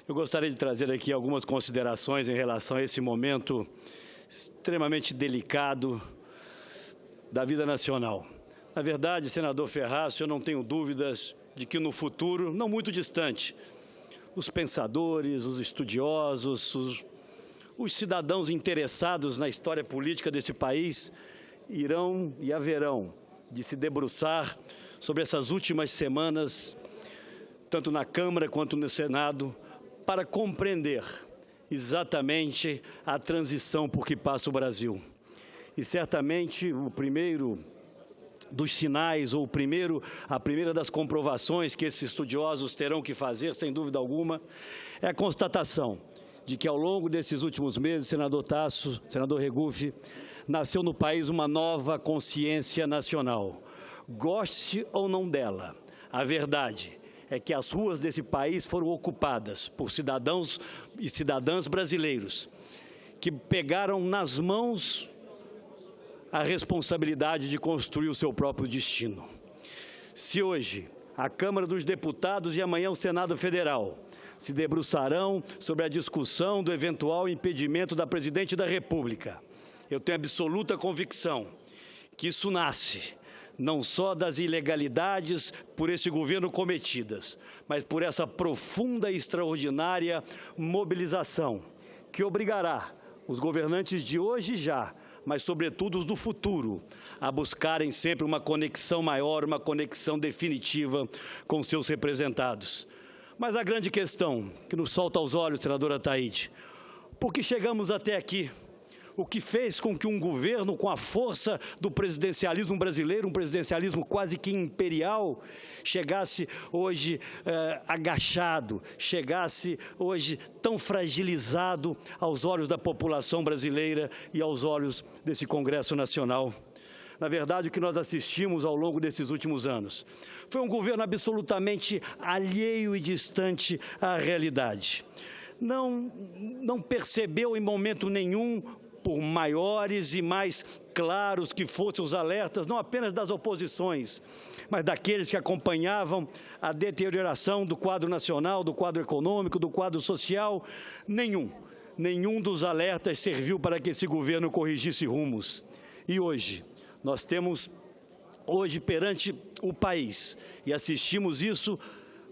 Eu gostaria de trazer aqui algumas considerações em relação a esse momento extremamente delicado da vida nacional. Na verdade, senador Ferraz, eu não tenho dúvidas de que no futuro, não muito distante, os pensadores, os estudiosos, os cidadãos interessados na história política desse país irão e haverão de se debruçar sobre essas últimas semanas, tanto na Câmara quanto no Senado, para compreender exatamente a transição por que passa o Brasil. E certamente o primeiro dos sinais, ou a primeira das comprovações que esses estudiosos terão que fazer, sem dúvida alguma, é a constatação de que ao longo desses últimos meses, senador Tasso, senador Regufe, nasceu no país uma nova consciência nacional. Goste ou não dela, a verdade é que as ruas desse país foram ocupadas por cidadãos e cidadãs brasileiros que pegaram nas mãos a responsabilidade de construir o seu próprio destino. Se hoje a Câmara dos Deputados e amanhã o Senado Federal se debruçarão sobre a discussão do eventual impedimento da Presidente da República, eu tenho absoluta convicção que isso nasce não só das ilegalidades por esse governo cometidas, mas por essa profunda e extraordinária mobilização que obrigará os governantes de hoje já, mas sobretudo os do futuro, a buscarem sempre uma conexão maior, uma conexão definitiva com seus representados. Mas a grande questão que nos salta aos olhos, senadora Ataíde, por que chegamos até aqui? O que fez com que um governo com a força do presidencialismo brasileiro, um presidencialismo quase que imperial, chegasse hoje agachado, chegasse hoje tão fragilizado aos olhos da população brasileira e aos olhos desse Congresso Nacional? Na verdade, o que nós assistimos ao longo desses últimos anos foi um governo absolutamente alheio e distante à realidade. Não percebeu em momento nenhum, por maiores e mais claros que fossem os alertas, não apenas das oposições, mas daqueles que acompanhavam a deterioração do quadro nacional, do quadro econômico, do quadro social, nenhum dos alertas serviu para que esse governo corrigisse rumos. E hoje, nós temos, perante o país, e assistimos isso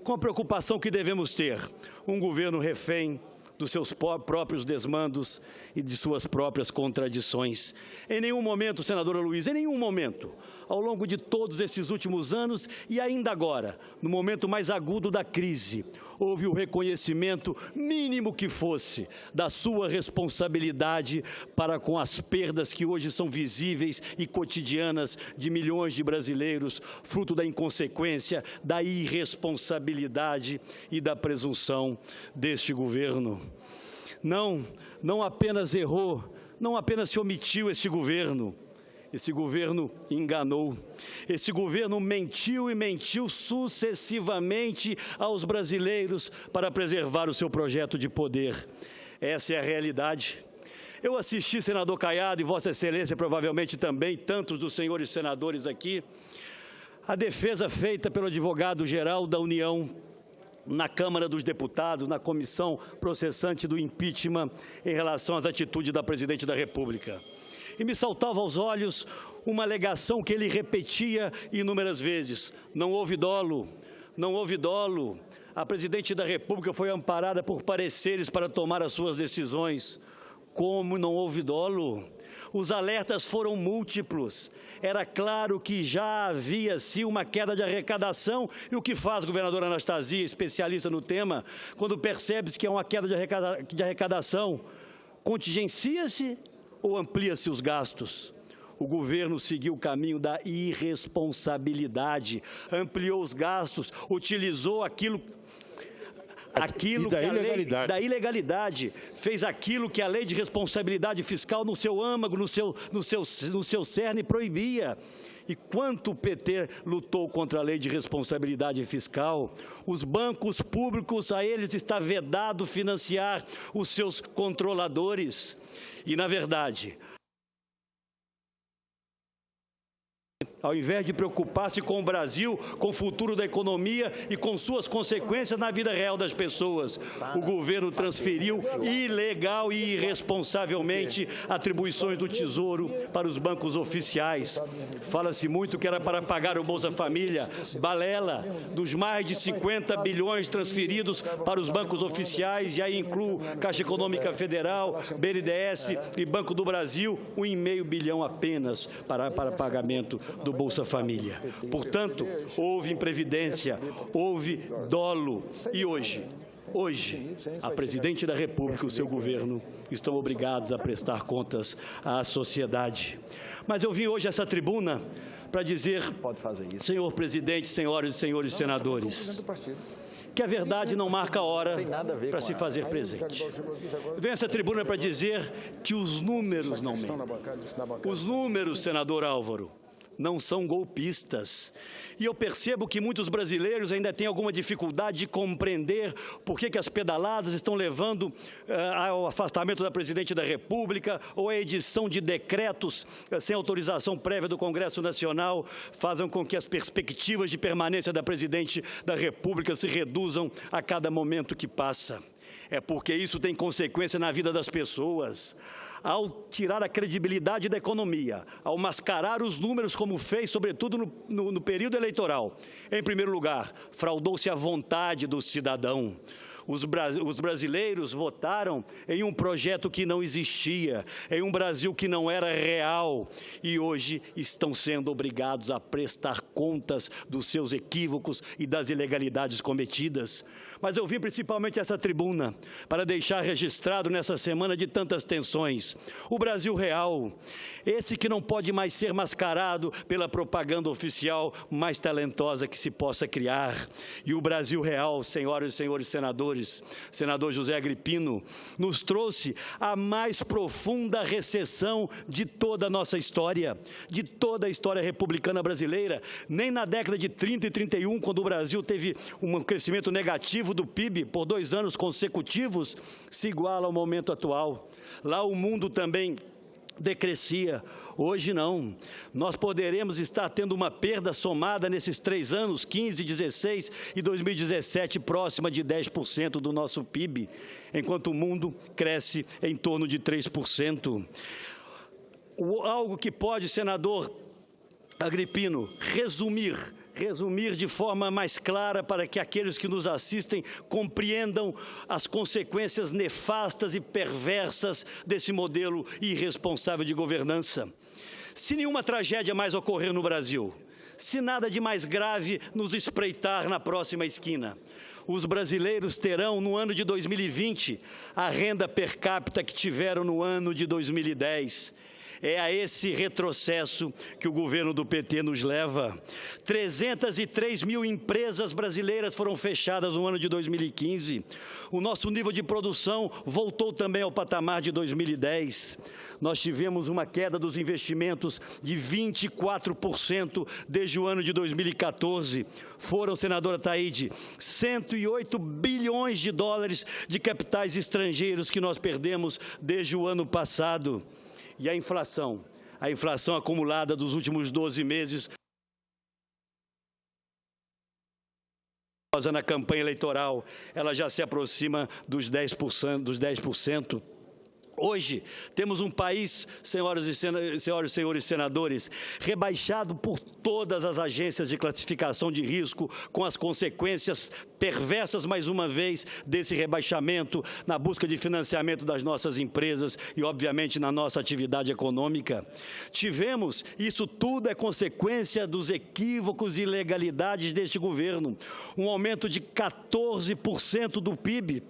com a preocupação que devemos ter, um governo refém dos seus próprios desmandos e de suas próprias contradições. Em nenhum momento, senadora Luísa, em nenhum momento, ao longo de todos esses últimos anos e ainda agora, no momento mais agudo da crise, houve o reconhecimento, mínimo que fosse, da sua responsabilidade para com as perdas que hoje são visíveis e cotidianas de milhões de brasileiros, fruto da inconsequência, da irresponsabilidade e da presunção deste governo. Não apenas errou, não apenas se omitiu esse governo enganou, esse governo mentiu e mentiu sucessivamente aos brasileiros para preservar o seu projeto de poder. Essa é a realidade. Eu assisti, senador Caiado, e Vossa Excelência provavelmente também, tantos dos senhores senadores aqui, a defesa feita pelo advogado-geral da União na Câmara dos Deputados, na comissão processante do impeachment, em relação às atitudes da Presidente da República. E me saltava aos olhos uma alegação que ele repetia inúmeras vezes: não houve dolo, não houve dolo. A Presidente da República foi amparada por pareceres para tomar as suas decisões. Como não houve dolo? Os alertas foram múltiplos. Era claro que já havia, sim, uma queda de arrecadação. E o que faz, governadora Anastasia, especialista no tema, quando percebe-se que é uma queda de arrecadação? Contingencia-se ou amplia-se os gastos? O governo seguiu o caminho da irresponsabilidade, ampliou os gastos, utilizou aquilo da ilegalidade, fez aquilo que a lei de responsabilidade fiscal no seu âmago, no seu cerne proibia. E quanto o PT lutou contra a lei de responsabilidade fiscal, os bancos públicos, a eles está vedado financiar os seus controladores. E, na verdade, Ao invés de preocupar-se com o Brasil, com o futuro da economia e com suas consequências na vida real das pessoas, o governo transferiu ilegal e irresponsavelmente atribuições do Tesouro para os bancos oficiais. Fala-se muito que era para pagar o Bolsa Família, balela, dos mais de 50 bilhões transferidos para os bancos oficiais, e aí incluo Caixa Econômica Federal, BNDES e Banco do Brasil, 1,5 bilhão apenas para pagamento do Bolsa Família. Portanto, houve imprevidência, houve dolo. E hoje, a Presidente da República e o seu governo estão obrigados a prestar contas à sociedade. Mas eu vim hoje a essa tribuna para dizer, senhor presidente, senhoras e senhores senadores, que a verdade não marca hora para se fazer presente. Eu venho a essa tribuna para dizer que os números não mentem. Os números, senador Álvaro, não são golpistas. E eu percebo que muitos brasileiros ainda têm alguma dificuldade de compreender por que as pedaladas estão levando ao afastamento da Presidente da República ou a edição de decretos sem autorização prévia do Congresso Nacional fazem com que as perspectivas de permanência da Presidente da República se reduzam a cada momento que passa. É porque isso tem consequência na vida das pessoas. Ao tirar a credibilidade da economia, ao mascarar os números como fez, sobretudo no período eleitoral, em primeiro lugar, fraudou-se a vontade do cidadão. Os brasileiros votaram em um projeto que não existia, em um Brasil que não era real, e hoje estão sendo obrigados a prestar contas dos seus equívocos e das ilegalidades cometidas. Mas eu vim principalmente a essa tribuna para deixar registrado nessa semana de tantas tensões o Brasil real, esse que não pode mais ser mascarado pela propaganda oficial mais talentosa que se possa criar. E o Brasil real, senhoras e senhores senadores, senador José Agripino, nos trouxe a mais profunda recessão de toda a nossa história, de toda a história republicana brasileira. Nem na década de 30 e 31, quando o Brasil teve um crescimento negativo do PIB por 2 anos consecutivos, se iguala ao momento atual. Lá o mundo também decrescia. Hoje não. Nós poderemos estar tendo uma perda somada nesses 3 anos, 15, 16 e 2017, próxima de 10% do nosso PIB, enquanto o mundo cresce em torno de 3%. Algo que pode, senador Agripino, resumir de forma mais clara para que aqueles que nos assistem compreendam as consequências nefastas e perversas desse modelo irresponsável de governança. Se nenhuma tragédia mais ocorrer no Brasil, se nada de mais grave nos espreitar na próxima esquina, os brasileiros terão, no ano de 2020, a renda per capita que tiveram no ano de 2010. É a esse retrocesso que o governo do PT nos leva. 303 mil empresas brasileiras foram fechadas no ano de 2015. O nosso nível de produção voltou também ao patamar de 2010. Nós tivemos uma queda dos investimentos de 24% desde o ano de 2014. Foram, senadora Taide, 108 bilhões de dólares de capitais estrangeiros que nós perdemos desde o ano passado. E a inflação acumulada dos últimos 12 meses, na campanha eleitoral, ela já se aproxima dos 10%. Hoje, temos um país, senhoras e senhores senadores, rebaixado por todas as agências de classificação de risco, com as consequências perversas, mais uma vez, desse rebaixamento na busca de financiamento das nossas empresas e, obviamente, na nossa atividade econômica. Isso tudo é consequência dos equívocos e ilegalidades deste governo. Um aumento de 14% do PIB,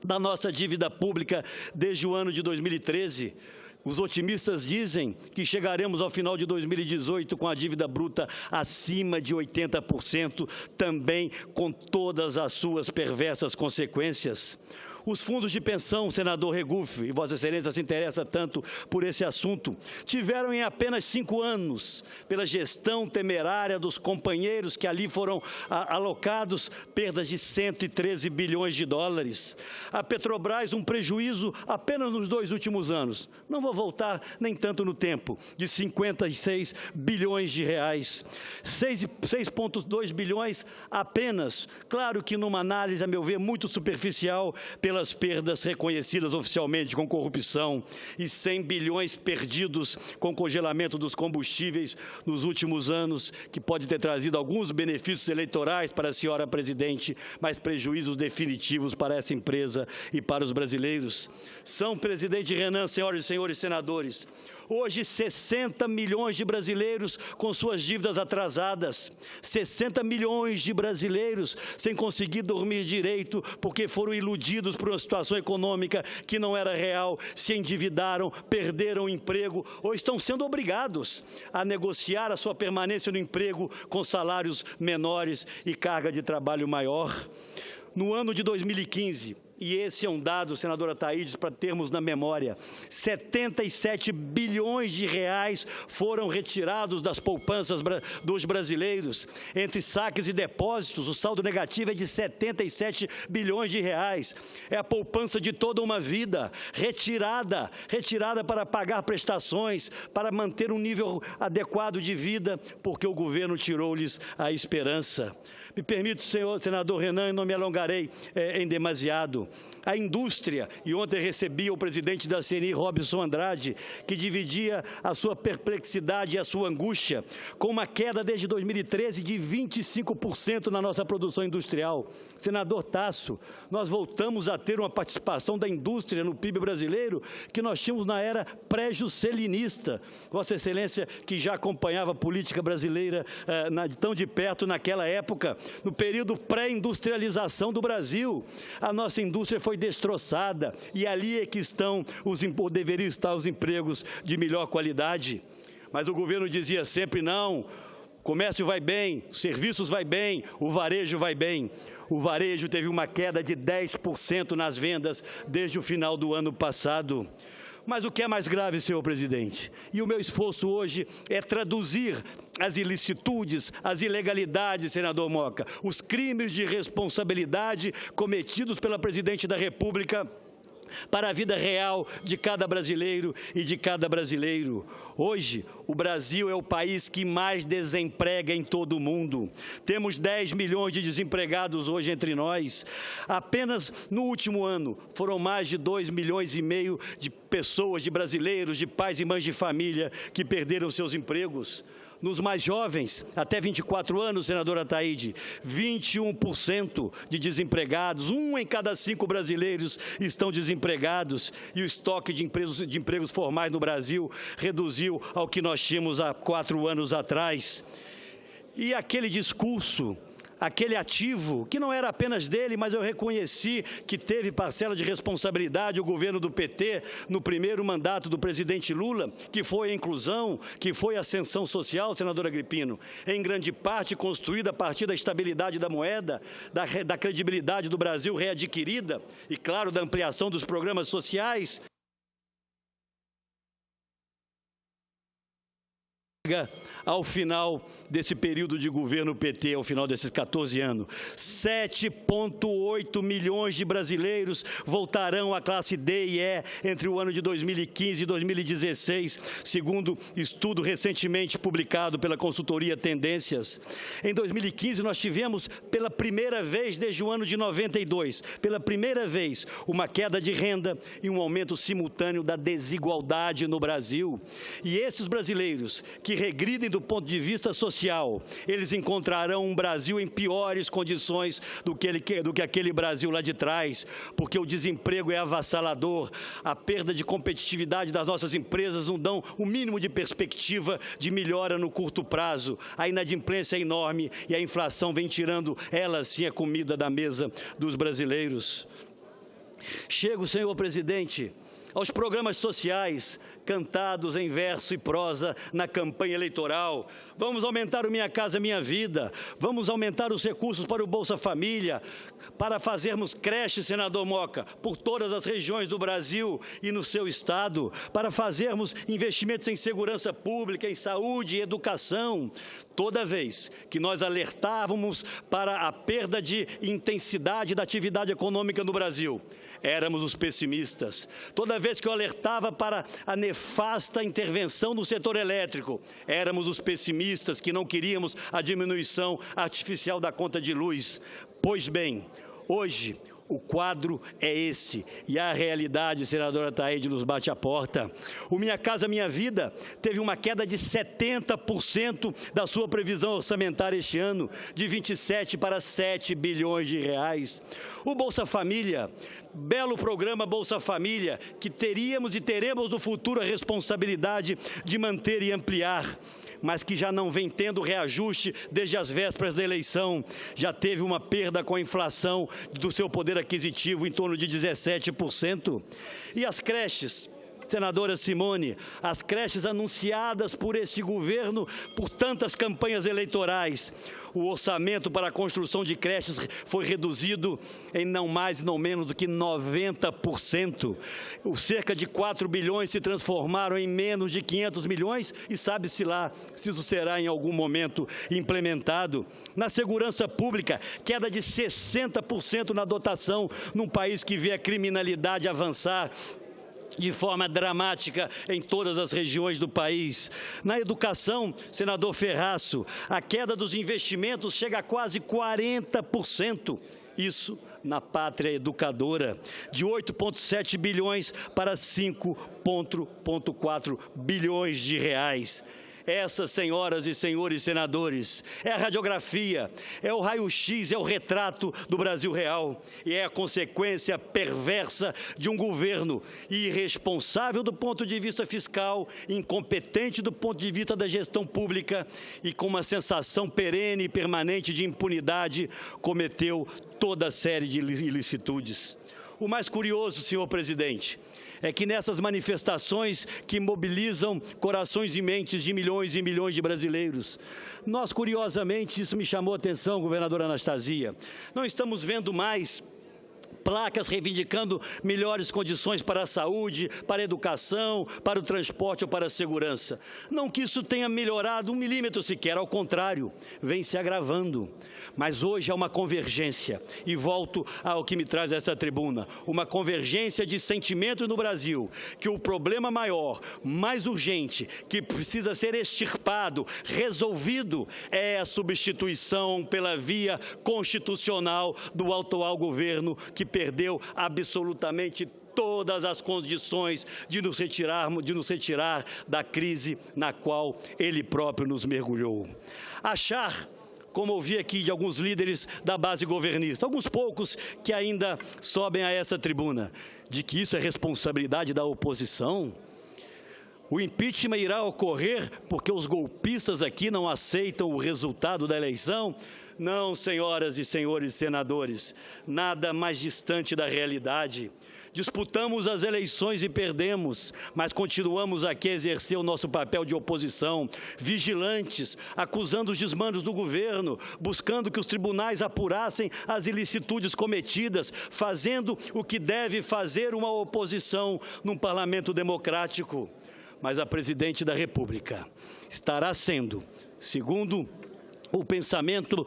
da nossa dívida pública desde o ano de 2013. Os otimistas dizem que chegaremos ao final de 2018 com a dívida bruta acima de 80%, também com todas as suas perversas consequências. Os fundos de pensão, senador Regufe, e Vossa Excelência se interessa tanto por esse assunto, tiveram em apenas 5 anos, pela gestão temerária dos companheiros que ali foram alocados, perdas de 113 bilhões de dólares. A Petrobras, um prejuízo apenas nos 2 últimos anos, não vou voltar nem tanto no tempo, de 56 bilhões de reais. 6,2 bilhões apenas, claro que numa análise, a meu ver, muito superficial, pelas perdas reconhecidas oficialmente com corrupção, e 100 bilhões perdidos com congelamento dos combustíveis nos últimos anos, que pode ter trazido alguns benefícios eleitorais para a senhora presidente, mas prejuízos definitivos para essa empresa e para os brasileiros. São, presidente Renan, senhoras e senhores senadores, hoje 60 milhões de brasileiros com suas dívidas atrasadas, 60 milhões de brasileiros sem conseguir dormir direito porque foram iludidos por uma situação econômica que não era real, se endividaram, perderam o emprego ou estão sendo obrigados a negociar a sua permanência no emprego com salários menores e carga de trabalho maior. No ano de 2015, e esse é um dado, senadora Thaídes, para termos na memória, 77 bilhões de reais foram retirados das poupanças dos brasileiros. Entre saques e depósitos, o saldo negativo é de 77 bilhões de reais. É a poupança de toda uma vida, retirada para pagar prestações, para manter um nível adequado de vida, porque o governo tirou-lhes a esperança. Me permite, senador Renan, e não me alongarei em demasiado. A indústria, e ontem recebi o presidente da CNI, Robson Andrade, que dividia a sua perplexidade e a sua angústia com uma queda desde 2013 de 25% na nossa produção industrial. Senador Tasso, nós voltamos a ter uma participação da indústria no PIB brasileiro que nós tínhamos na era pré-juscelinista. Vossa Excelência, que já acompanhava a política brasileira tão de perto naquela época, no período pré-industrialização do Brasil, a nossa indústria foi destroçada e ali é que deveriam estar os empregos de melhor qualidade. Mas o governo dizia sempre não, o comércio vai bem, os serviços vai bem, o varejo vai bem. O varejo teve uma queda de 10% nas vendas desde o final do ano passado. Mas o que é mais grave, senhor presidente, e o meu esforço hoje é traduzir as ilicitudes, as ilegalidades, senador Moca, os crimes de responsabilidade cometidos pela presidente da República para a vida real de cada brasileiro e de cada brasileiro. Hoje, o Brasil é o país que mais desemprega em todo o mundo. Temos 10 milhões de desempregados hoje entre nós. Apenas no último ano, foram mais de 2,5 milhões de pessoas, de brasileiros, de pais e mães de família que perderam seus empregos. Nos mais jovens, até 24 anos, senadora Thaíde, 21% de desempregados, 1 em cada 5 brasileiros estão desempregados e o estoque de empregos formais no Brasil reduziu ao que nós tínhamos há 4 anos atrás. E aquele discurso, aquele ativo, que não era apenas dele, mas eu reconheci que teve parcela de responsabilidade o governo do PT no primeiro mandato do presidente Lula, que foi a inclusão, que foi a ascensão social, senador Agripino, em grande parte construída a partir da estabilidade da moeda, da credibilidade do Brasil readquirida e, claro, da ampliação dos programas sociais. Ao final desse período de governo PT, ao final desses 14 anos, 7,8 milhões de brasileiros voltarão à classe D e E entre o ano de 2015 e 2016, segundo estudo recentemente publicado pela consultoria Tendências. Em 2015, nós tivemos, pela primeira vez desde o ano de 92, pela primeira vez, uma queda de renda e um aumento simultâneo da desigualdade no Brasil. E esses brasileiros que regridem do ponto de vista social, eles encontrarão um Brasil em piores condições do que aquele Brasil lá de trás, porque o desemprego é avassalador, a perda de competitividade das nossas empresas não dão o mínimo de perspectiva de melhora no curto prazo, a inadimplência é enorme e a inflação vem tirando, ela sim, a comida da mesa dos brasileiros. Chego, senhor presidente, aos programas sociais cantados em verso e prosa na campanha eleitoral. Vamos aumentar o Minha Casa Minha Vida, vamos aumentar os recursos para o Bolsa Família, para fazermos creches, senador Moca, por todas as regiões do Brasil e no seu estado, para fazermos investimentos em segurança pública, em saúde e educação. Toda vez que nós alertávamos para a perda de intensidade da atividade econômica no Brasil, éramos os pessimistas. Toda vez que eu alertava para a nefasta intervenção no setor elétrico, éramos os pessimistas que não queríamos a diminuição artificial da conta de luz. Pois bem, hoje o quadro é esse, e a realidade, senadora Taide, nos bate a porta. O Minha Casa Minha Vida teve uma queda de 70% da sua previsão orçamentária este ano, de 27 para 7 bilhões de reais. O Bolsa Família, belo programa Bolsa Família, que teríamos e teremos no futuro a responsabilidade de manter e ampliar, mas que já não vem tendo reajuste desde as vésperas da eleição, já teve uma perda com a inflação do seu poder aquisitivo em torno de 17%. E as creches, senadora Simone, as creches anunciadas por este governo por tantas campanhas eleitorais, o orçamento para a construção de creches foi reduzido em não mais e não menos do que 90%. Cerca de 4 bilhões se transformaram em menos de 500 milhões e sabe-se lá se isso será em algum momento implementado. Na segurança pública, queda de 60% na dotação num país que vê a criminalidade avançar de forma dramática em todas as regiões do país. Na educação, senador Ferraço, a queda dos investimentos chega a quase 40%. Isso na pátria educadora, de 8,7 bilhões para 5,4 bilhões de reais. Essa, senhoras e senhores senadores, é a radiografia, é o raio-x, é o retrato do Brasil real e é a consequência perversa de um governo irresponsável do ponto de vista fiscal, incompetente do ponto de vista da gestão pública e com uma sensação perene e permanente de impunidade, cometeu toda a série de ilicitudes. O mais curioso, senhor presidente, é que nessas manifestações que mobilizam corações e mentes de milhões e milhões de brasileiros, nós, curiosamente, isso me chamou a atenção, governadora Anastasia, não estamos vendo mais placas reivindicando melhores condições para a saúde, para a educação, para o transporte ou para a segurança. Não que isso tenha melhorado 1 milímetro sequer, ao contrário, vem se agravando. Mas hoje há uma convergência, e volto ao que me traz essa tribuna, uma convergência de sentimentos no Brasil, que o problema maior, mais urgente, que precisa ser extirpado, resolvido, é a substituição pela via constitucional do atual governo, que perdeu absolutamente todas as condições de nos retirar da crise na qual ele próprio nos mergulhou. Achar, como ouvi aqui de alguns líderes da base governista, alguns poucos que ainda sobem a essa tribuna, de que isso é responsabilidade da oposição. O impeachment irá ocorrer porque os golpistas aqui não aceitam o resultado da eleição? Não, senhoras e senhores senadores, nada mais distante da realidade. Disputamos as eleições e perdemos, mas continuamos aqui a exercer o nosso papel de oposição, vigilantes, acusando os desmandos do governo, buscando que os tribunais apurassem as ilicitudes cometidas, fazendo o que deve fazer uma oposição num parlamento democrático. Mas a presidente da República estará sendo, segundo o pensamento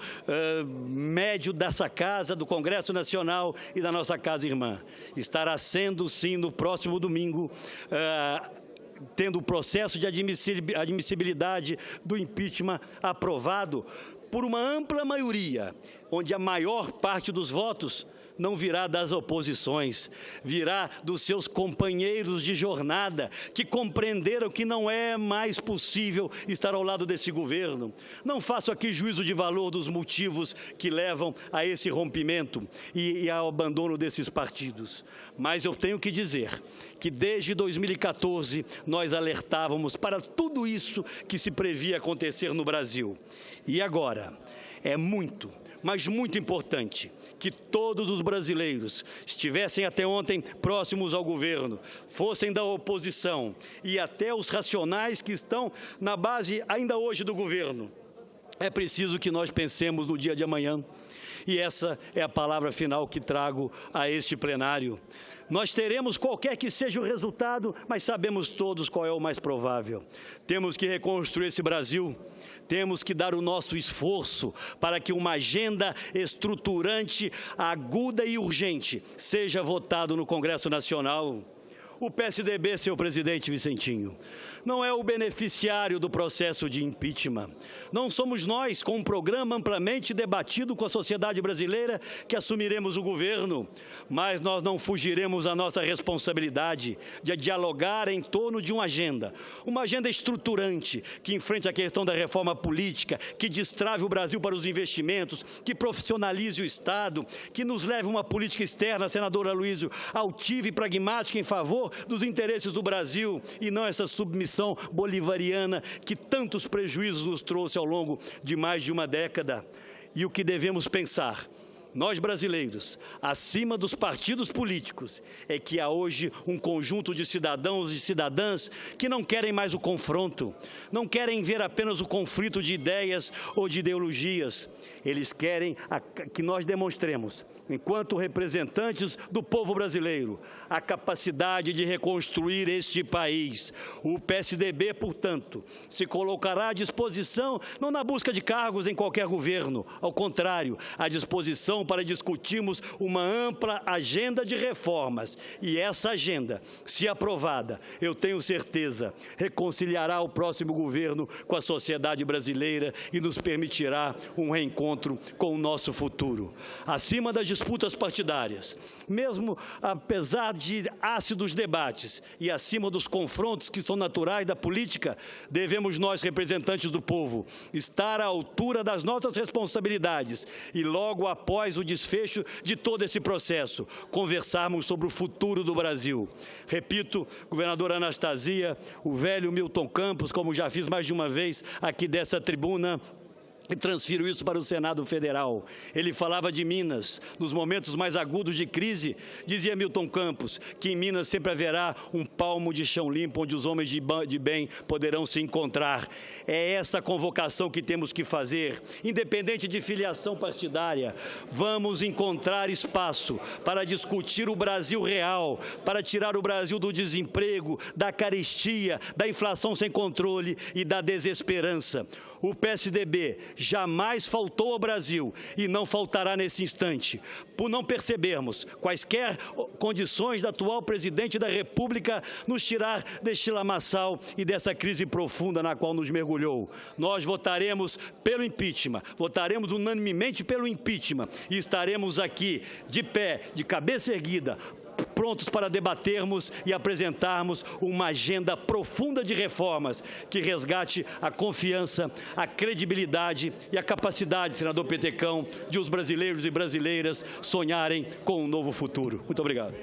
médio dessa casa, do Congresso Nacional e da nossa casa irmã, estará sendo, sim, no próximo domingo, tendo o processo de admissibilidade do impeachment aprovado por uma ampla maioria, onde a maior parte dos votos não virá das oposições, virá dos seus companheiros de jornada, que compreenderam que não é mais possível estar ao lado desse governo. Não faço aqui juízo de valor dos motivos que levam a esse rompimento e ao abandono desses partidos. Mas eu tenho que dizer que desde 2014 nós alertávamos para tudo isso que se previa acontecer no Brasil. E agora é muito mas muito importante, que todos os brasileiros estivessem até ontem próximos ao governo, fossem da oposição e até os racionais que estão na base ainda hoje do governo. É preciso que nós pensemos no dia de amanhã. E essa é a palavra final que trago a este plenário. Nós teremos qualquer que seja o resultado, mas sabemos todos qual é o mais provável. Temos que reconstruir esse Brasil, temos que dar o nosso esforço para que uma agenda estruturante, aguda e urgente seja votada no Congresso Nacional. O PSDB, senhor presidente Vicentinho, não é o beneficiário do processo de impeachment. Não somos nós, com um programa amplamente debatido com a sociedade brasileira, que assumiremos o governo, mas nós não fugiremos à nossa responsabilidade de dialogar em torno de uma agenda estruturante, que enfrente a questão da reforma política, que destrave o Brasil para os investimentos, que profissionalize o Estado, que nos leve uma política externa, senador Aloysio, altiva e pragmática em favor dos interesses do Brasil e não essa submissão bolivariana que tantos prejuízos nos trouxe ao longo de mais de uma década. E o que devemos pensar, nós brasileiros, acima dos partidos políticos, é que há hoje um conjunto de cidadãos e cidadãs que não querem mais o confronto, não querem ver apenas o conflito de ideias ou de ideologias. Eles querem que nós demonstremos, enquanto representantes do povo brasileiro, a capacidade de reconstruir este país. O PSDB, portanto, se colocará à disposição, não na busca de cargos em qualquer governo, ao contrário, à disposição para discutirmos uma ampla agenda de reformas. E essa agenda, se aprovada, eu tenho certeza, reconciliará o próximo governo com a sociedade brasileira e nos permitirá um reencontro com o nosso futuro. Acima das disputas partidárias, mesmo apesar de ácidos debates e acima dos confrontos que são naturais da política, devemos nós, representantes do povo, estar à altura das nossas responsabilidades e logo após o desfecho de todo esse processo, conversarmos sobre o futuro do Brasil. Repito, governadora Anastasia, o velho Milton Campos, como já fiz mais de uma vez aqui dessa tribuna, e transfiro isso para o Senado Federal. Ele falava de Minas. Nos momentos mais agudos de crise, dizia Milton Campos, que em Minas sempre haverá um palmo de chão limpo, onde os homens de bem poderão se encontrar. É essa convocação que temos que fazer, independente de filiação partidária. Vamos encontrar espaço para discutir o Brasil real, para tirar o Brasil do desemprego, da carestia, da inflação sem controle e da desesperança. O PSDB jamais faltou ao Brasil e não faltará nesse instante. Por não percebermos quaisquer condições da atual presidente da República nos tirar deste lamaçal e dessa crise profunda na qual nos mergulhou. Nós votaremos pelo impeachment, votaremos unanimemente pelo impeachment e estaremos aqui de pé, de cabeça erguida, prontos para debatermos e apresentarmos uma agenda profunda de reformas que resgate a confiança, a credibilidade e a capacidade, senador Petecão, de os brasileiros e brasileiras sonharem com um novo futuro. Muito obrigado.